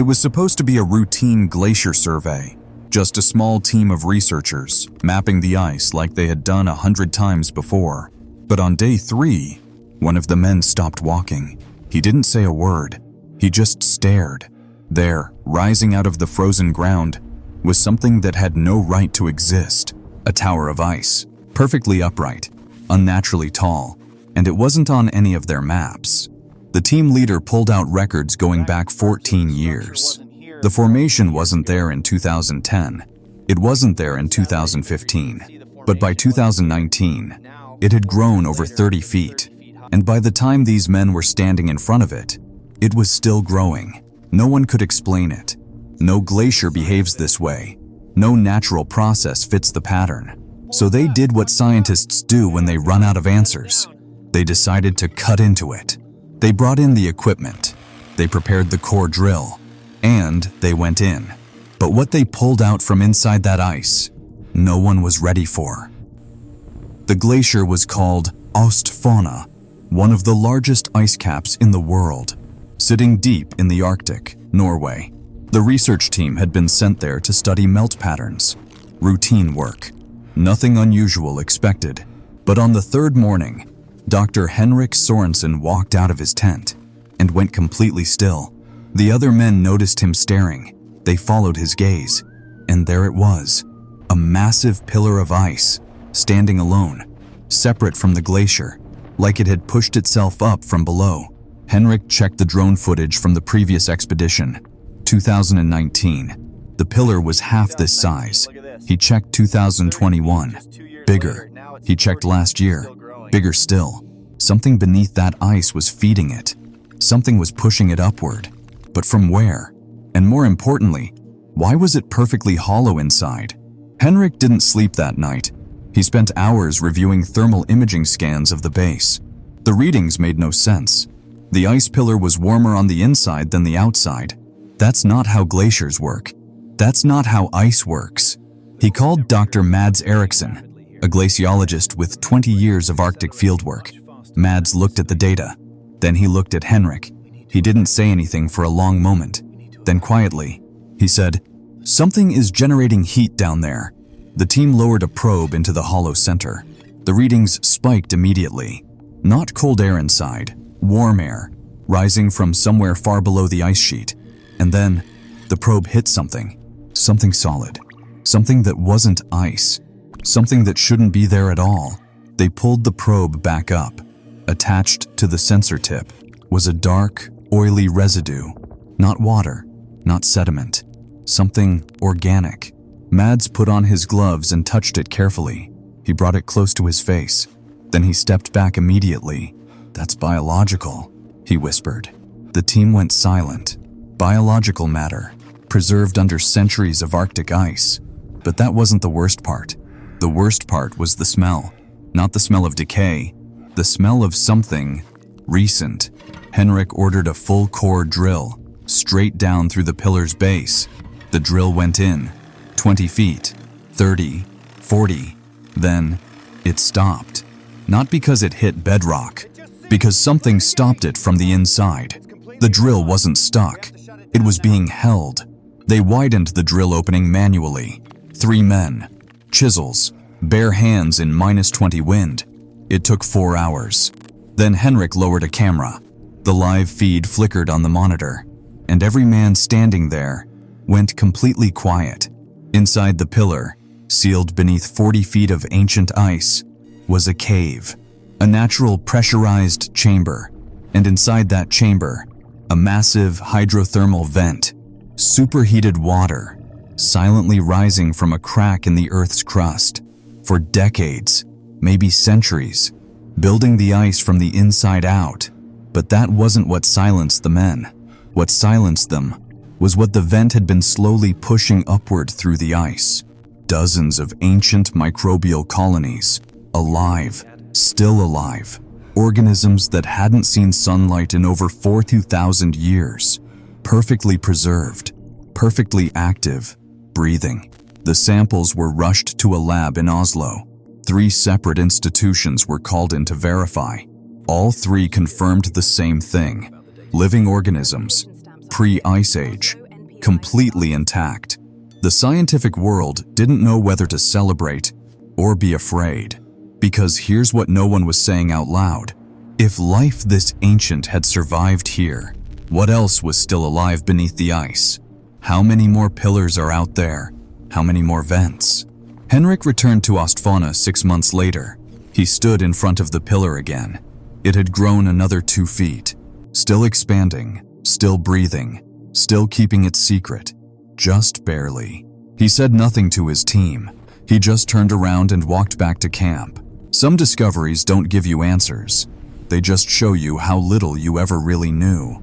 It was supposed to be a routine glacier survey, just a small team of researchers mapping the ice like they had done 100 times before. But on day 3, one of the men stopped walking. He didn't say a word. He just stared. There, rising out of the frozen ground, was something that had no right to exist. A tower of ice, perfectly upright, unnaturally tall, and it wasn't on any of their maps. The team leader pulled out records going back 14 years. The formation wasn't there in 2010. It wasn't there in 2015. But by 2019, it had grown over 30 feet. And by the time these men were standing in front of it, it was still growing. No one could explain it. No glacier behaves this way. No natural process fits the pattern. So they did what scientists do when they run out of answers. They decided to cut into it. They brought in the equipment. They prepared the core drill. And they went in. But what they pulled out from inside that ice, no one was ready for. The glacier was called Ostfauna, one of the largest ice caps in the world, sitting deep in the Arctic, Norway. The research team had been sent there to study melt patterns. Routine work. Nothing unusual expected. But on the 3rd morning, Dr. Henrik Sorensen walked out of his tent and went completely still. The other men noticed him staring. They followed his gaze, and there it was, a massive pillar of ice, standing alone, separate from the glacier, like it had pushed itself up from below. Henrik checked the drone footage from the previous expedition, 2019. The pillar was half this size. He checked 2021, bigger. He checked last year, bigger still. Something beneath that ice was feeding it. Something was pushing it upward. But from where? And more importantly, why was it perfectly hollow inside? Henrik didn't sleep that night. He spent hours reviewing thermal imaging scans of the base. The readings made no sense. The ice pillar was warmer on the inside than the outside. That's not how glaciers work. That's not how ice works. He called Dr. Mads Eriksson, a glaciologist with 20 years of Arctic fieldwork. Mads looked at the data. Then he looked at Henrik. He didn't say anything for a long moment. Then quietly, he said, "Something is generating heat down there." The team lowered a probe into the hollow center. The readings spiked immediately. Not cold air inside, warm air, rising from somewhere far below the ice sheet. And then, the probe hit something. Something solid. Something that wasn't ice. Something that shouldn't be there at all. They pulled the probe back up. Attached to the sensor tip was a dark, oily residue. Not water, not sediment. Something organic. Mads put on his gloves and touched it carefully. He brought it close to his face. Then he stepped back immediately. "That's biological," he whispered. The team went silent. Biological matter, preserved under centuries of Arctic ice. But that wasn't the worst part. The worst part was the smell. Not the smell of decay. The smell of something recent. Henrik ordered a full core drill, straight down through the pillar's base. The drill went in, 20 feet, 30, 40. Then it stopped. Not because it hit bedrock, because something stopped it from the inside. The drill wasn't stuck. It was being held. They widened the drill opening manually. 3 men, chisels, bare hands in -20 wind. It took 4 hours. Then Henrik lowered a camera. The live feed flickered on the monitor, and every man standing there went completely quiet. Inside the pillar, sealed beneath 40 feet of ancient ice, was a cave, a natural pressurized chamber, and inside that chamber, a massive hydrothermal vent, superheated water, silently rising from a crack in the Earth's crust. For decades, maybe centuries, building the ice from the inside out. But that wasn't what silenced the men. What silenced them was what the vent had been slowly pushing upward through the ice. Dozens of ancient microbial colonies, alive, still alive. Organisms that hadn't seen sunlight in over 4,000 years. Perfectly preserved, perfectly active, breathing. The samples were rushed to a lab in Oslo. 3 separate institutions were called in to verify. All 3 confirmed the same thing. Living organisms, pre-Ice Age, completely intact. The scientific world didn't know whether to celebrate or be afraid. Because here's what no one was saying out loud. If life this ancient had survived here, what else was still alive beneath the ice? How many more pillars are out there? How many more vents? Henrik returned to Ostfana 6 months later. He stood in front of the pillar again. It had grown another 2 feet, still expanding, still breathing, still keeping its secret, just barely. He said nothing to his team. He just turned around and walked back to camp. Some discoveries don't give you answers. They just show you how little you ever really knew.